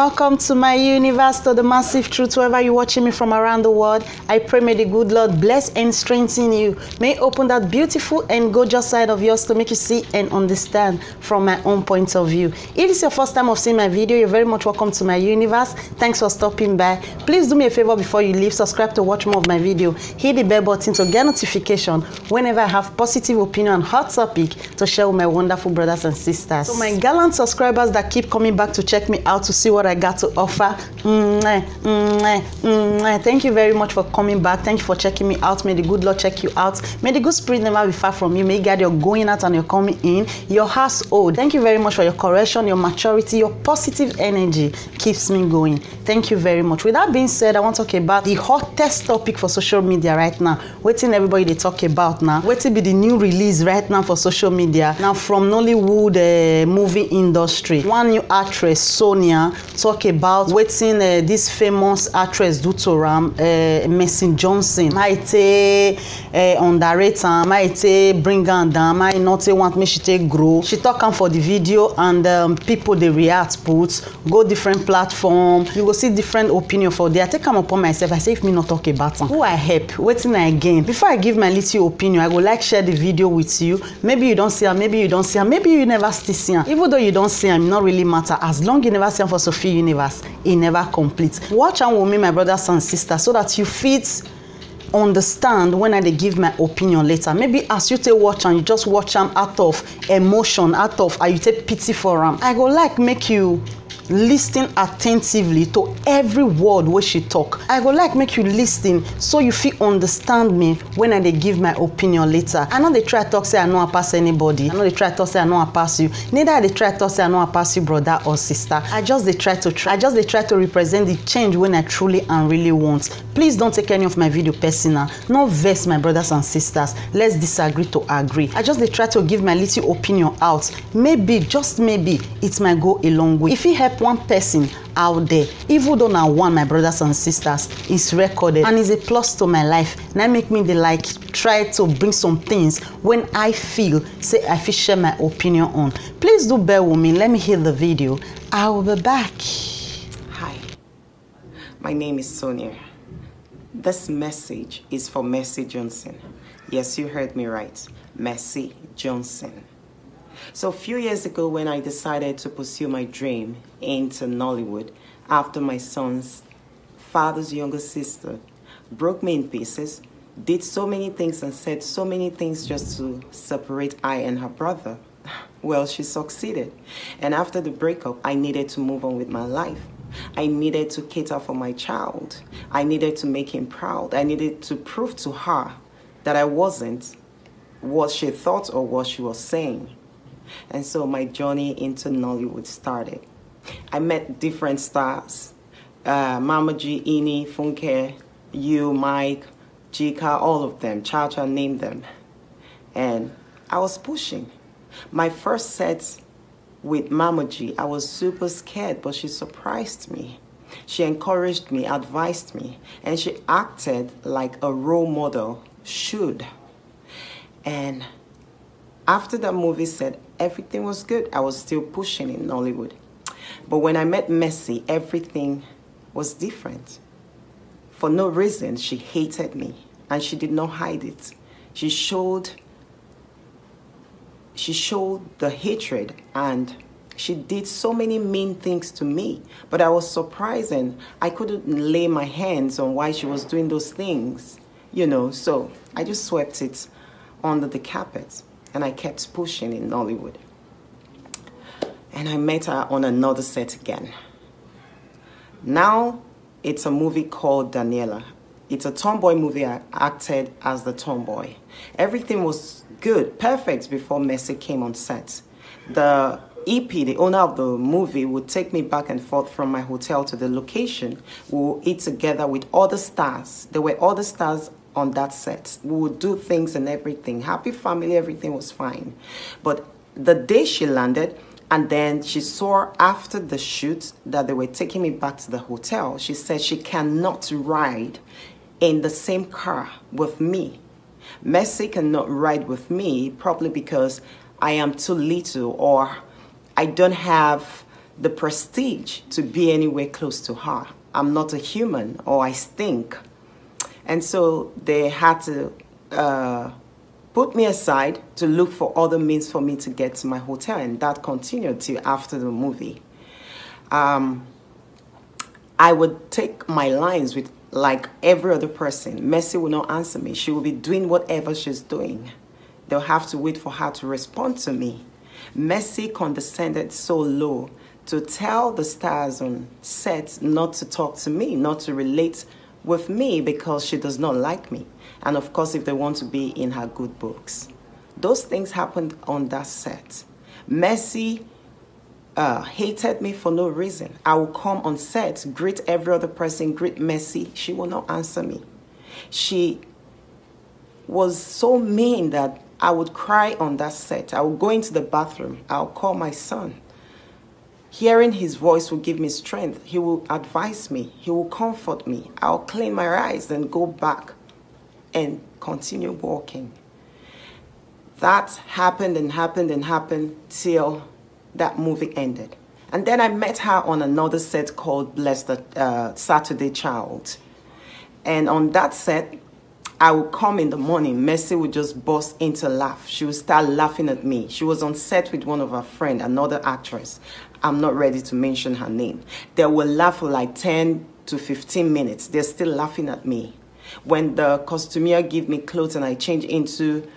welcome to my universe, to the massive truth. Wherever you're watching me from around the world, I pray may the good Lord bless and strengthen you. May open that beautiful and gorgeous side of yours to make you see and understand from my own point of view. If it's your first time of seeing my video, you're very much welcome to my universe. Thanks for stopping by. Please do me a favor before you leave. Subscribe to watch more of my video. Hit the bell button to get notification whenever I have positive opinion and hot topic to share with my wonderful brothers and sisters. So my gallant subscribers that keep coming back to check me out to see what I got to offer, thank you very much for coming back. Thank you for checking me out. May the good Lord check you out. May the good spirit never be far from you. May God your going out and your coming in, your household. Thank you very much for your correction, your maturity, your positive energy keeps me going. Thank you very much. With that being said, I want to talk about the hottest topic for social media right now. Waiting everybody they talk about now. Waiting be the new release right now for social media. Now from Nollywood movie industry. One new actress, Sonia, talk about waiting this famous actress do to Ram, Mercy Johnson. Might underrate her, might bring her down, might not want me she take grow. She talk am for the video and people they react put go different platform. You go see different opinion for there. I take am upon myself. I say if me not talk about am, who I help? Waiting again. Before I give my little opinion, I go like share the video with you. Maybe you don't see her, maybe you don't see her, maybe you never still see her. Even though you don't see her, it not really matter. As long you never see her for Sophie universe, it never complete. Watch am with me, my brothers and sisters, so that you fit understand when I dey give my opinion later. Maybe as you take watch and you just watch am out of emotion, out of you take pity for am. I go like make you listen attentively to every word wey she talk. I go like make you listen so you fit understand me when I dey give my opinion later. I no dey try talk say I know I pass anybody. I no dey try talk say I know I pass you. Neither I dey try talk say I know I pass you brother or sister. I just dey try to represent the change when I truly and really want. Please don't take any of my video personal. No vex my brothers and sisters. Let's disagree to agree. I just dey try to give my little opinion out. Maybe, just maybe, it might go a long way. If it help one person out there, even though now one, my brothers and sisters, is recorded and is a plus to my life. Now make me the try to bring some things when I feel say I feel share my opinion on. Please do bear with me. Let me hear the video. I will be back. Hi, my name is Sonia. This message is for Mercy Johnson. Yes, you heard me right. Mercy Johnson. So a few years ago when I decided to pursue my dream into Nollywood after my son's father's younger sister broke me in pieces, did so many things and said so many things just to separate I and her brother. Well, she succeeded. And after the breakup, I needed to move on with my life. I needed to cater for my child. I needed to make him proud. I needed to prove to her that I wasn't what she thought or what she was saying. And so my journey into Nollywood started. I met different stars. Mama G, Ini, Funke, you, Mike, Jika, all of them. Cha-Cha, named them. And I was pushing. My first set with Mama G, I was super scared, but she surprised me. She encouraged me, advised me, and she acted like a role model should. And after that movie said everything was good, I was still pushing in Nollywood. But when I met Mercy, everything was different. For no reason, she hated me, and she did not hide it. She showed the hatred, and she did so many mean things to me. But I was surprised, and I couldn't lay my hands on why she was doing those things, you know. So I just swept it under the carpet. And I kept pushing in Nollywood. And I met her on another set again. Now, it's a movie called Daniela. It's a tomboy movie. I acted as the tomboy. Everything was good, perfect before Mercy came on set. The EP, the owner of the movie, would take me back and forth from my hotel to the location. We would eat together with other stars. There were other stars on that set. We would do things and everything. Happy family, everything was fine. But the day she landed, and then she saw after the shoot that they were taking me back to the hotel, she said she cannot ride in the same car with me. Mercy cannot ride with me, probably because I am too little or I don't have the prestige to be anywhere close to her. I'm not a human, or I stink. And so they had to put me aside to look for other means for me to get to my hotel, and that continued till after the movie. I would take my lines with like every other person. Mercy will not answer me. She will be doing whatever she's doing. They'll have to wait for her to respond to me. Mercy condescended so low to tell the stars on set not to talk to me, not to relate with me, because she does not like me. And of course, if they want to be in her good books. Those things happened on that set. Mercy hated me for no reason. I will come on set, greet every other person, greet Mercy. She will not answer me. She was so mean that I would cry on that set. I would go into the bathroom. I'll call my son. Hearing his voice will give me strength. He will advise me. He will comfort me. I'll clean my eyes, then go back and continue walking. That happened and happened and happened till that movie ended. And then I met her on another set called Bless the Saturday Child. And on that set, I would come in the morning. Mercy would just burst into laugh. She would start laughing at me. She was on set with one of her friends, another actress. I'm not ready to mention her name. They will laugh for like 10 to 15 minutes. They're still laughing at me. When the costumier give me clothes and I change into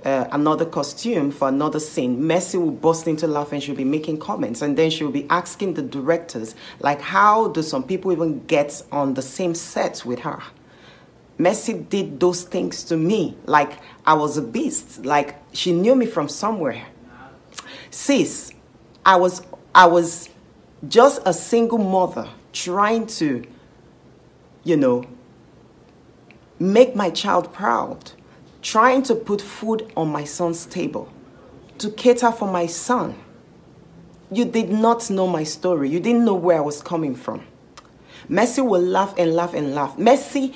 another costume for another scene, Mercy will burst into laugh and she'll be making comments. And then she'll be asking the directors, like, how do some people even get on the same set with her? Mercy did those things to me like I was a beast, like she knew me from somewhere. Sis, I was just a single mother trying to, make my child proud, trying to put food on my son's table, to cater for my son. You did not know my story. You didn't know where I was coming from. Mercy will laugh and laugh and laugh. Mercy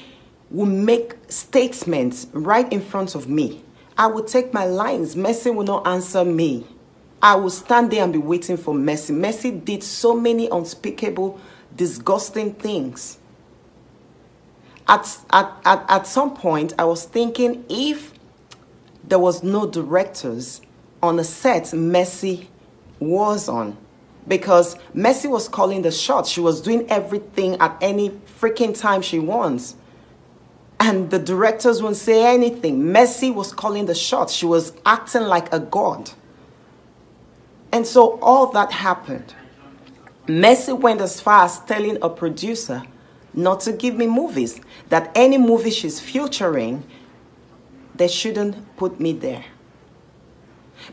will make statements right in front of me. I will take my lines. Mercy will not answer me. I will stand there and be waiting for Mercy. Mercy did so many unspeakable, disgusting things. At some point, I was thinking if there was no directors on the set Mercy was on, because Mercy was calling the shots. She was doing everything at any freaking time she wants. And the directors wouldn't say anything. Mercy was calling the shots. She was acting like a god. And so all that happened. Mercy went as far as telling a producer not to give me movies, that any movie she's featuring, they shouldn't put me there.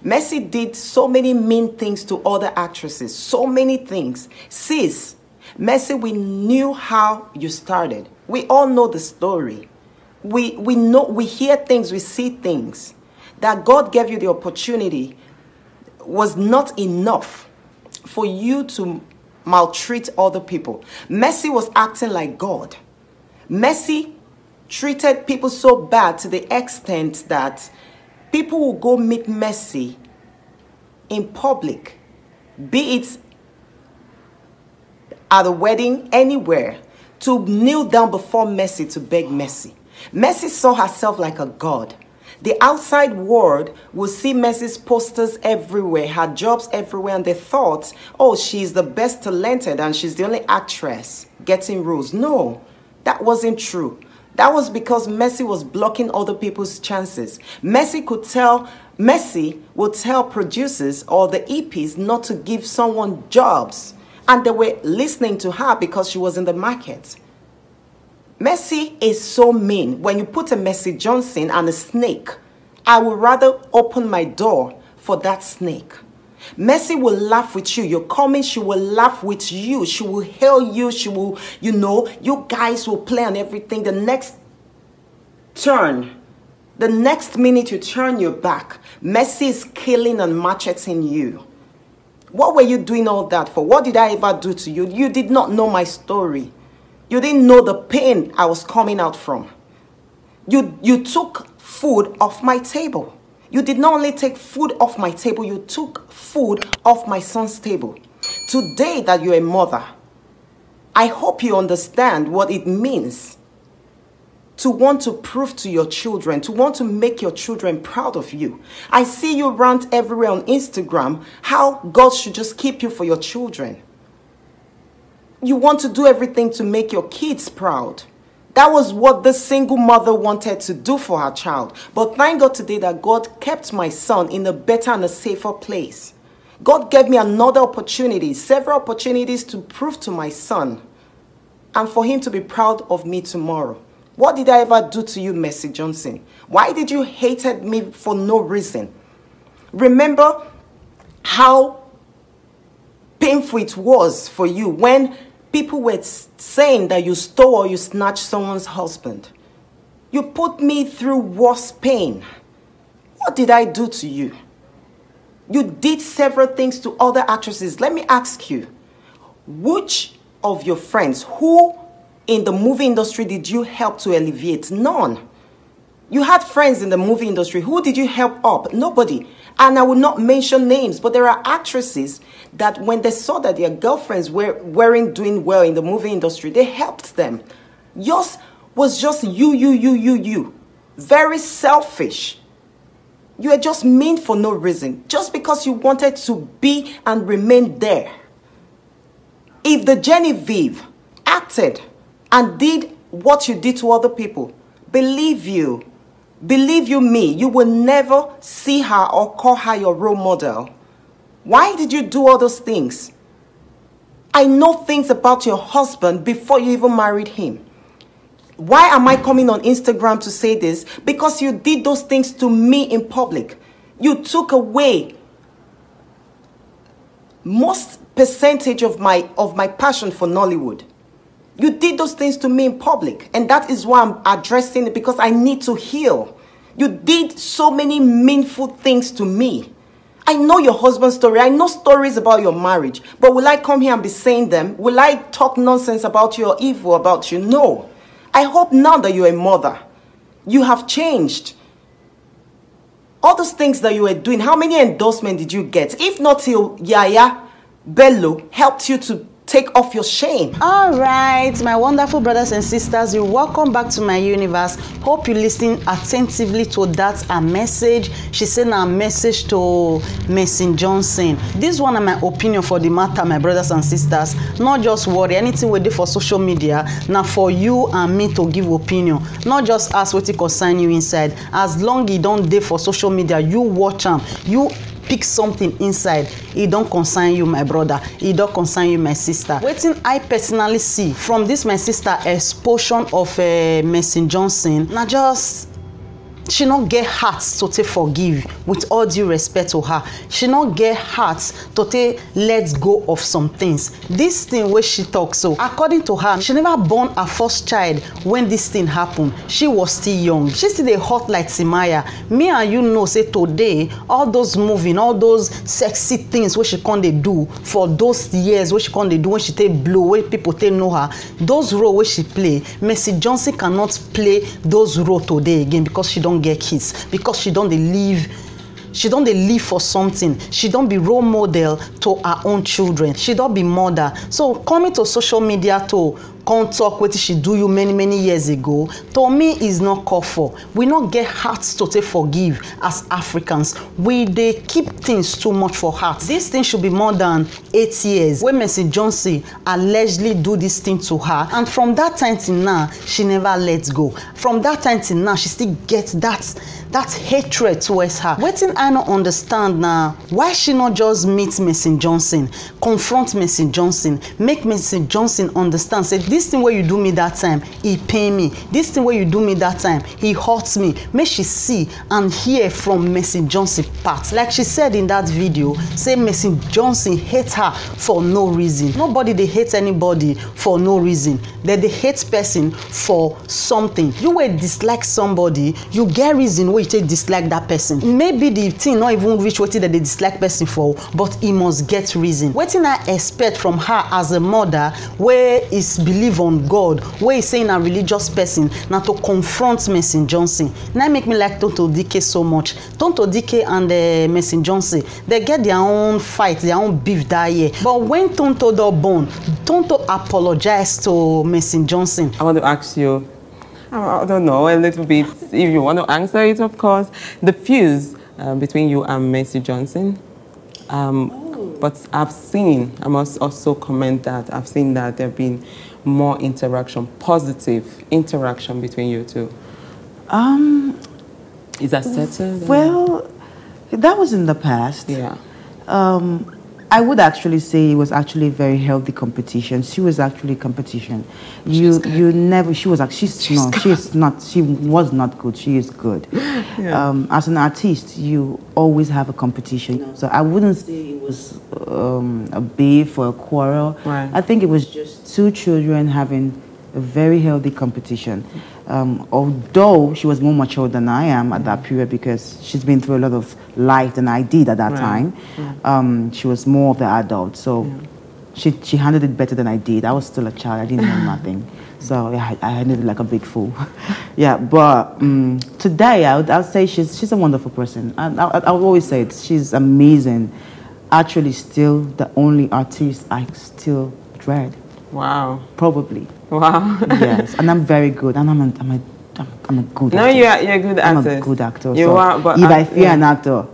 Mercy did so many mean things to other actresses, so many things. Sis, Mercy, we knew how you started. We all know the story. We know, we hear things, we see things. That God gave you the opportunity was not enough for you to maltreat other people. Mercy was acting like God. Mercy treated people so bad to the extent that people will go meet Mercy in public, be it at a wedding, anywhere, to kneel down before Mercy to beg Mercy. Mercy saw herself like a god. The outside world will see Mercy's posters everywhere, her jobs everywhere, and they thought, oh, she's the best talented and she's the only actress getting roles. No, that wasn't true. That was because Mercy was blocking other people's chances. Mercy would tell producers or the EPs not to give someone jobs, and they were listening to her because she was in the market. Mercy is so mean. When you put a Mercy Johnson and a snake, I would rather open my door for that snake. Mercy will laugh with you. You're coming, she will laugh with you. She will hail you. She will, you guys will play on everything. The next turn, the next minute you turn your back, Mercy is killing and macheting you. What were you doing all that for? What did I ever do to you? You did not know my story. You didn't know the pain I was coming out from. You took food off my table. You did not only take food off my table, you took food off my son's table. Today that you're a mother, I hope you understand what it means to want to prove to your children, to want to make your children proud of you. I see you rant everywhere on Instagram how God should just keep you for your children. You want to do everything to make your kids proud. That was what the single mother wanted to do for her child. But thank God today that God kept my son in a better and a safer place. God gave me another opportunity, several opportunities to prove to my son and for him to be proud of me tomorrow. What did I ever do to you, Mercy Johnson? Why did you hate me for no reason? Remember how painful it was for you when people were saying that you stole or you snatched someone's husband. You put me through worse pain. What did I do to you? You did several things to other actresses. Let me ask you, which of your friends, who in the movie industry did you help to alleviate? None. You had friends in the movie industry. Who did you help up? Nobody. And I will not mention names, but there are actresses that when they saw that their girlfriends weren't doing well in the movie industry, they helped them. Yours was just you. Very selfish. You are just mean for no reason, just because you wanted to be and remain there. If the Genevieve acted and did what you did to other people, believe you me, you will never see her or call her your role model. Why did you do all those things? I know things about your husband before you even married him. Why am I coming on Instagram to say this? Because you did those things to me in public. You took away most percentage of my passion for Nollywood. You did those things to me in public, and that is why I'm addressing it, because I need to heal. You did so many meaningful things to me. I know your husband's story. I know stories about your marriage, but will I come here and be saying them? Will I talk nonsense about you or evil about you? No. I hope now that you're a mother, you have changed. All those things that you were doing, how many endorsements did you get? If not till Yaya Bello helped you to take off your shame. All right, my wonderful brothers and sisters, you're welcome back to my universe. Hope you listen attentively to that message. She sent a message to Mercy Johnson. This one is my opinion for the matter, my brothers and sisters. Not just worry, anything we do for social media, now for you and me to give opinion. Not just ask what it concern you inside. As long you don't do for social media, you watch them. You pick something inside, it don't concern you, my brother, it don't concern you, my sister. Wetin I personally see from this my sister expulsion of Mercy Johnson, na just she not get heart to take forgive. With all due respect to her, she not get heart to take let go of some things. This thing where she talks, so according to her, she never born her first child when this thing happened. She was still young. She still dey hot like Timaya. Me and you know say today all those moving, all those sexy things where she can't do for those years where she can't do when she take blow, where people take know her, those role where she play, Mercy Johnson cannot play those role today again because she don't get kids, because she don't live for something. She don't be role model to her own children. She don't be mother. So coming to social media to come talk what she do you many years ago, to me is not called for. We not get hearts to take forgive as Africans. They keep things too much for heart. This thing should be more than 8 years when Mercy Johnson allegedly do this thing to her, and from that time till now she never lets go. From that time till now she still gets that hatred towards her. Wetin I don't understand now, why she not just meet Mercy Johnson, confront Mercy Johnson, make Mercy Johnson understand, say this thing where you do me that time, he pain me. This thing where you do me that time, he hurts me. Make she see and hear from Mercy Johnson part. Like she said in that video, say Mercy Johnson hates her for no reason. Nobody they hate anybody for no reason. They hate person for something. You will dislike somebody, you get reason where you take dislike that person. Maybe the thing not even reach wetin that they dislike person for, but he must get reason. Wetin I expect from her as a mother where is believe on God, where is saying a religious person, now to confront Mercy Johnson. Now make me like Tonto Dike so much. Tonto Dike and Mercy Johnson, they get their own fight, their own beef that year. But when Tonto do born, Tonto apologized to Mercy Johnson. I want to ask you, I don't know, a little bit, if you want to answer it, of course, the fuse between you and Mercy Johnson. But I've seen, I must also comment that I've seen that there have been more interaction, positive interaction between you two. Is that settled? Well, that was in the past. Yeah. I would actually say it was actually a very healthy competition. She was actually competition. She was not good. She is good. Yeah. As an artist, you always have a competition. So I wouldn't say it was a beef or a quarrel. Right. I think it was just two children having a very healthy competition. Although she was more mature than I am at that period because she's been through a lot of life than I did at that time. Yeah. She was more of the adult, so she handled it better than I did. I was still a child. I didn't know nothing. So yeah, I handled it like a big fool. Yeah, but today I would say she's a wonderful person. I would always say it. She's amazing. Actually, still the only artist I still dread. Wow. Probably. Wow. Yes, and I'm very good, and I'm a good actor. No, you're a good actor. I'm a good actor. You so are, but if I fear an actor,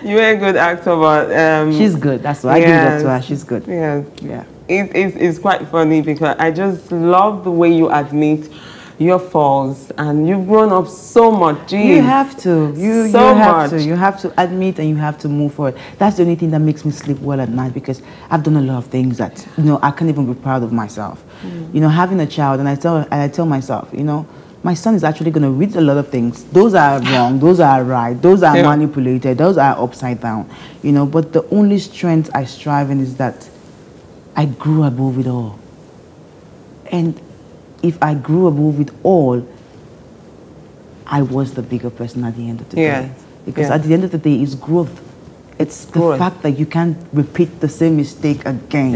you're a good actor, but she's good. That's why I give it up to her. She's good. Yes. Yeah. It's quite funny because I just love the way you admit your faults, and you've grown up so much. Jeez. You have to. You have to admit, and you have to move forward. That's the only thing that makes me sleep well at night, because I've done a lot of things that I can't even be proud of myself. Having a child, and I tell myself, my son is actually going to read a lot of things. Those are wrong. Those are right. Those are manipulated. Those are upside down. But the only strength I strive in is that I grew above it all. And if I grew above it all, I was the bigger person at the end of the day. Because at the end of the day, it's growth. It's the fact that you can't repeat the same mistake again.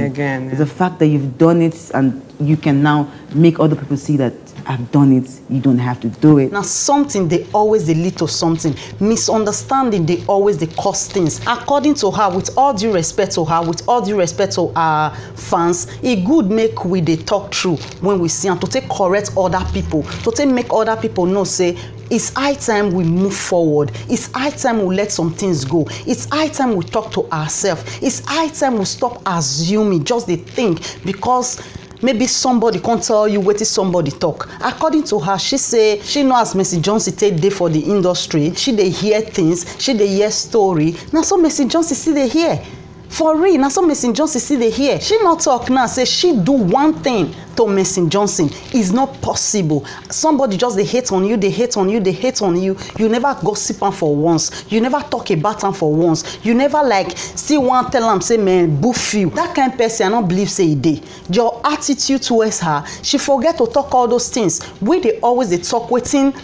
It's the fact that you've done it and you can now make other people see that I've done it, you don't have to do it. Now something, they always lead to something. Misunderstanding, they always cause things. According to her, with all due respect to her, with all due respect to our fans, it good make we they talk through when we see and to take correct other people, to take make other people know, say, it's high time we move forward. It's high time we let some things go. It's high time we talk to ourselves. It's high time we stop assuming, just the think, because maybe somebody can't tell you what is somebody talk. According to her, she say she know as Mercy Johnson take day for the industry. She they hear things. She they hear story. Now so Mercy Johnson see they hear. For real, now so Mercy Johnson see they hear. She not talk now, say she do one thing to Mercy Johnson. It's not possible. Somebody just they hate on you, they hate on you, they hate on you. You never gossip am for once. You never talk about am for once. You never see one tell am say man boof you. That kind of person I don't believe say it dey. Your attitude towards her, she forget to talk all those things. We they always they talk waiting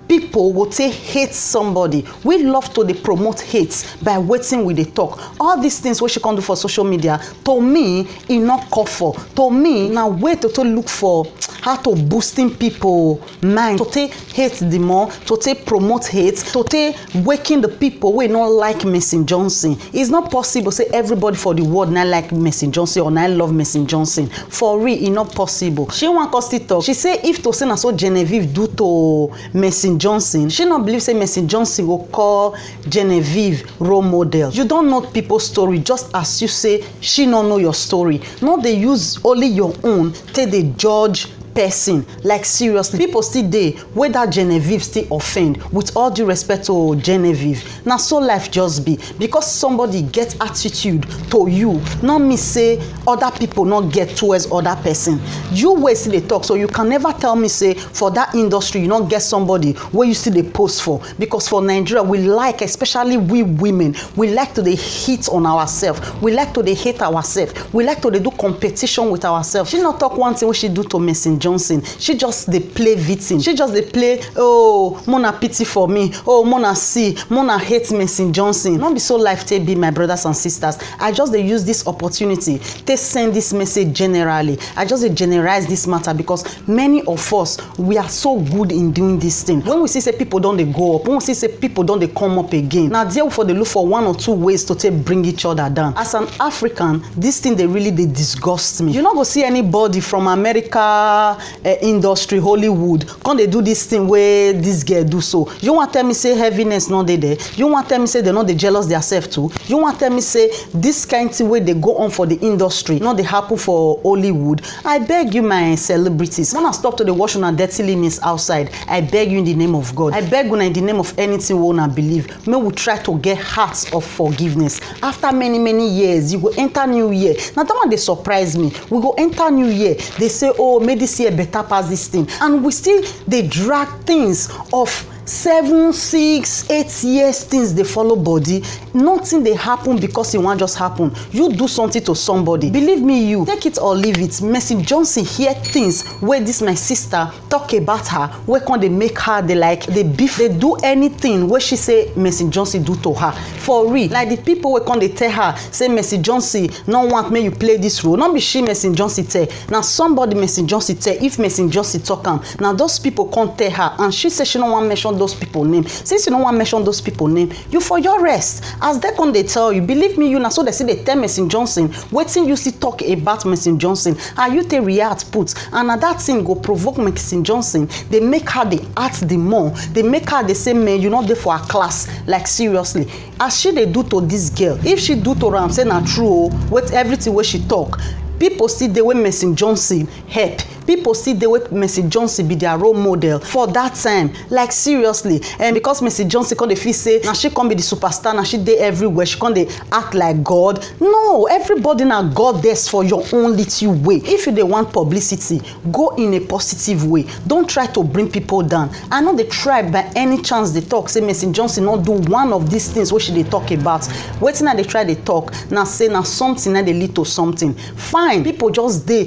people will say hate somebody. We love to promote hate by waiting with the talk. All these things what she can do for social media, to me, it not call for. To me, now way to look for how to boosting people mind, to take hate the more, to take promote hate, to take waking the people we not like Mercy Johnson. It's not possible say everybody for the world not like Mercy Johnson or not love Mercy Johnson. For real, it's not possible. She want us to talk. She say if to say na so Genevieve do to Mercy Johnson, she not believe say Mercy Johnson will call Genevieve role model. You don't know people's story, just as you say she don't know your story. Not they use only your own till they judge person. Like seriously, people still dey where that Genevieve still offend. With all due respect to Genevieve, now so life just be because somebody get attitude to you. Not me say other people not get towards other person. You wait still they talk, so you can never tell me say for that industry you not get somebody where you still they post for. Because for Nigeria we like, especially we women, we like to they hit on ourselves. We like to they hate ourselves. We like to they do competition with ourselves. She not talk one thing what she do to Mercy Johnson. She just dey play victim. She just dey play, oh, Mona pity for me. Oh, Mona see, Mona hate Mercy Johnson. Not be so life take be, my brothers and sisters. I just dey use this opportunity to send this message generally. I just dey generalize this matter because many of us, we are so good in doing this thing. When we see say people don't dey go up, when we see say people don't dey come up again, now therefore they look for one or two ways to take bring each other down. As an African, this thing they really they disgust me. You not go see anybody from America industry, Hollywood, can they do this thing where this girl do so? You want tell me say heaviness not they there? You want tell me say they not they jealous themselves too? You want tell me say this kind of way they go on for the industry, not they happen for Hollywood? I beg you, my celebrities, when I stop to the wash on dirty linens outside, I beg you in the name of God. I beg you in the name of anything we wanna believe. May we try to get hearts of forgiveness. After many years, you go enter new year. Now that one they surprise me. We go enter new year. They say, oh, may this year better pass this thing, and we still they drag things of 7, 6, 8 years things they follow body. Nothing they happen because it won't just happen. You do something to somebody, believe me, you take it or leave it. Mercy Johnson hear things where this my sister talk about her, where can they make her they like they beef, they do anything where she say Mercy Johnson do to her for real. Like the people where can they tell her say Mercy Johnson no want me you play this role, not be she Mercy Johnson tell. Now somebody Mercy Johnson tell, if Mercy Johnson talk am, now those people can't tell her, and she say she don't want mention those people name. Since you don't want to mention those people name, you for your rest. As they come they tell you, believe me, you now so they say they tell Mercy Johnson, waiting you see talk about Mercy Johnson, and you they react put, and that thing go provoke Mercy Johnson. They make her they act the more. They make her they say, man, you not there for a class. Like seriously, as she they do to this girl, if she do to her, say not true, with everything where she talk, people see the way Mercy Johnson help. People see the way Mercy Johnson be their role model for that time. Like seriously, and because Mercy Johnson can they feel say now she can be the superstar, now she dey everywhere, she can they act like God. No, everybody now God there's for your own little way. If you they want publicity, go in a positive way. Don't try to bring people down. I know they try by any chance they talk say Mercy Johnson not do one of these things what should they talk about. Waiting now they try they talk now say now something now they lead to something. Fine, people just they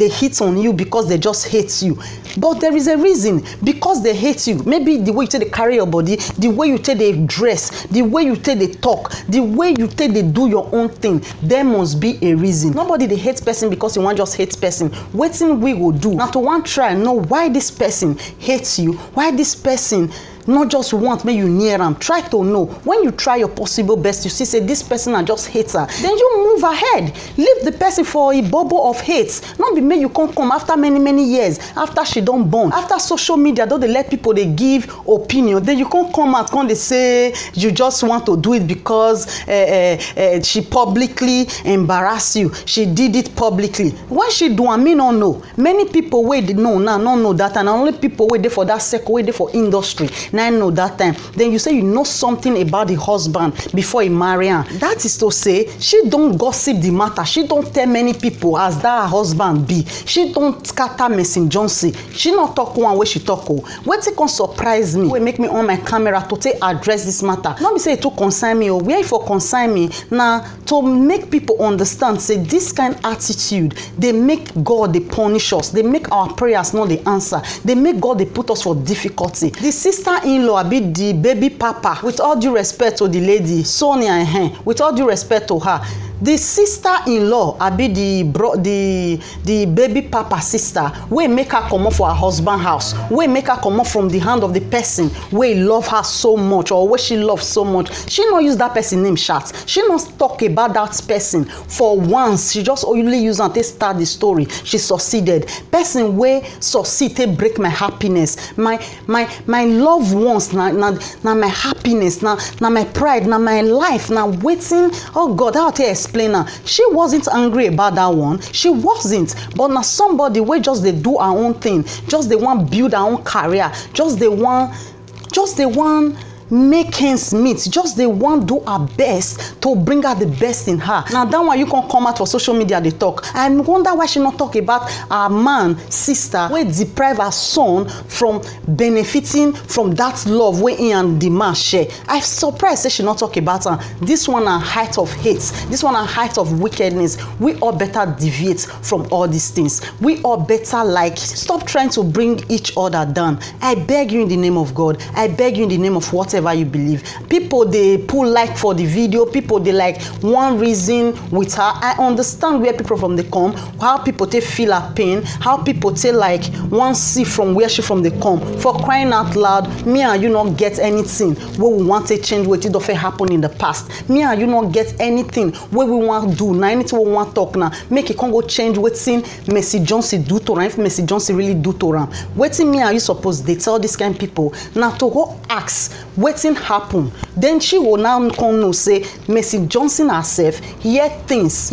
hit on you because they just hate you, but there is a reason. Because they hate you, maybe the way you take they carry your body, the way you take they dress, the way you take they talk, the way you take they do your own thing, there must be a reason. Nobody they hate person because you want just hate person. Waiting we will do now to one try know why this person hates you, why this person not just want me you near them. Try to know. When you try your possible best, you see say this person are just hater, then you move ahead. Leave the person for a bubble of hate. Not be me you can't come after many years, after she don't born, after social media don't they let people they give opinion, then you can't come out can't they say you just want to do it because she publicly embarrass you, she did it publicly. When she do, I mean no know. Many people wait they know now not know that, and only people wait there for that circle, wait there for industry. Now know that time. Then you say you know something about the husband before he marry her. That is to say, she don't gossip the matter. She don't tell many people as that her husband be. She don't scatter Mercy Johnson. She not talk one way she talk. What it can surprise me, will make me on my camera to take address this matter. Not be say it to concern me or where for concern me. Now to make people understand, say this kind of attitude, they make God they punish us. They make our prayers not the answer. They make God they put us for difficulty. The sister-in-law be the baby papa, with all due respect to the lady Sonia, with all due respect to her, the sister-in-law be the baby papa sister, we make her come up for her husband house, we make her come up from the hand of the person we love her so much or where she loves so much. She not use that person name chat, she not talk about that person for once. She just only use and start the story. She succeeded. Person way succeed they break my happiness, my loved ones, na my happiness, na my pride, na my life, na waiting. Oh God, how to explain her? She wasn't angry about that one. She wasn't. But now somebody where just they do her own thing, just they want build her own career, just they want make ends meet, just they want do her best to bring out the best in her. Now that one you can come out for social media they talk. I wonder why she not talk about her man, sister, wey deprive her son from benefiting from that love wey he and the man share. I'm surprised say she not talk about her. This one a height of hate. This one a height of wickedness. We all better deviate from all these things. We all better like stop trying to bring each other down. I beg you in the name of God. I beg you in the name of whatever you believe. People they pull like for the video. People they like one reason with her. I understand where people from they come, how people they feel her pain, how people they like one see from where she from they come. For crying out loud, me and you not get anything where we want to change what it don't happen in the past. Me and you not get anything where we want to do now, anything we want to talk now. Make it can go change wetin Mercy Johnson do to her. If Mercy Johnson really do to her, wetin me and you suppose they tell this kind of people now to go ask wetin happen. Then she will now come no say Mercy Johnson herself hear things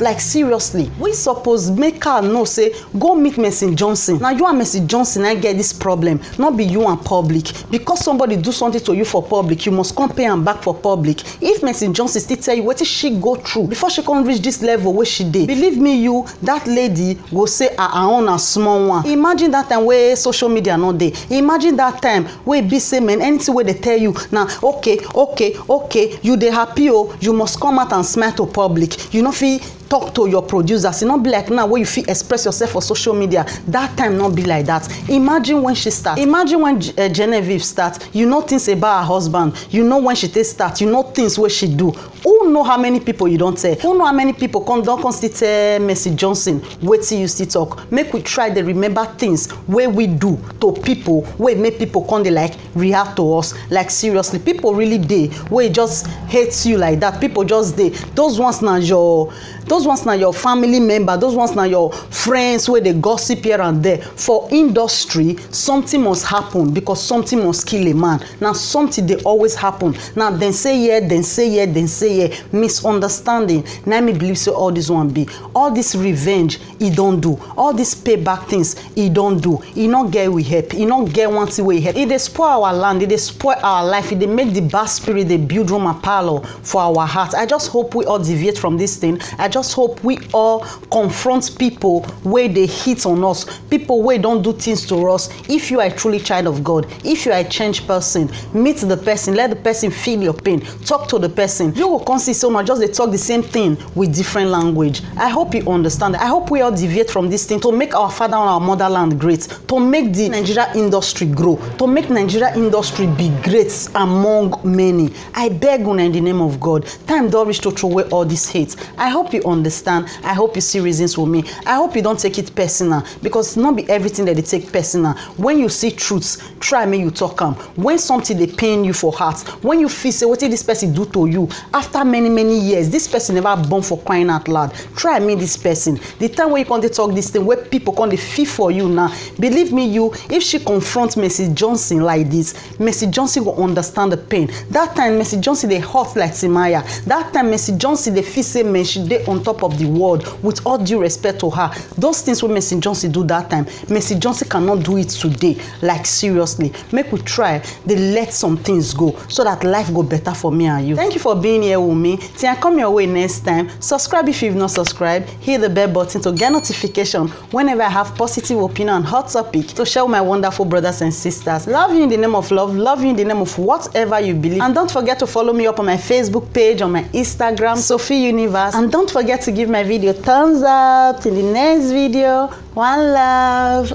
like seriously. We suppose make her know say go meet Mercy Johnson. Now you and Mercy Johnson I get this problem, not be you and public. Because somebody do something to you for public, you must come pay and back for public. If Mercy Johnson still tell you what she go through before she can reach this level where she did, believe me you, that lady will say her own a small one. Imagine that time where social media not there. Imagine that time where be say man anything where they tell you now okay you they happy oh you must come out and smile to public. You know feel talk to your producers. It not be like now where you feel express yourself for social media. That time not be like that. Imagine when she start. Imagine when Genevieve start. You know things about her husband. You know when she start. You know things where she do. Who know how many people you don't tell? Who know how many people don't still tell Mercy Johnson wait till you still talk? Make we try to remember things where we do to people where make people come they like react to us. Like seriously, people really dey where just hates you like that. People just dey. Those ones now your family member, those ones now your friends where they gossip here and there. For industry, something must happen because something must kill a man. Now something they always happen. Now then say yeah, then say yeah, then say yeah. Misunderstanding. Now me believe so all this one be. All this revenge, he don't do. All these payback things, he don't do. He not get we help. He not get one thing we help. He they spoil our land, he they spoil our life, he they make the bad spirit, they build room and parlor for our heart. I just hope we all deviate from this thing. I just hope we all confront people where they hit on us, people where don't do things to us. If you are a truly child of God, if you are a changed person, meet the person, let the person feel your pain, talk to the person. You will come see someone just they talk the same thing with different language. I hope you understand. I hope we all deviate from this thing to make our father and our motherland great, to make the Nigeria industry grow, to make Nigeria industry be great among many. I beg you in the name of God, time don't reach to throw away all this hate. I hope you understand. I hope you see reasons for me. I hope you don't take it personal because not be everything that they take personal. When you see truths, try me you talk them. When something they pain you for heart, when you feel say what did this person do to you after many years, this person never born for crying out loud. Try me this person. The time when you can't talk this thing where people can't feel for you now. Believe me you, if she confronts Mercy Johnson like this, Mercy Johnson will understand the pain. That time Mercy Johnson they hurt like Timaya. That time Mercy Johnson they feel say man she dey on top of the world. With all due respect to her, those things when Mercy Johnson do that time, Mercy Johnson cannot do it today. Like seriously, make we try they let some things go so that life go better for me and you. Thank you for being here with me. Till I come your way next time, subscribe if you've not subscribed, hit the bell button to get notification whenever I have positive opinion on hot topic to share with my wonderful brothers and sisters. Love you in the name of love, love you in the name of whatever you believe. And don't forget to follow me up on my Facebook page, on my Instagram, Sophy Universe. And don't forget to give my video thumbs up. Till the next video, one love.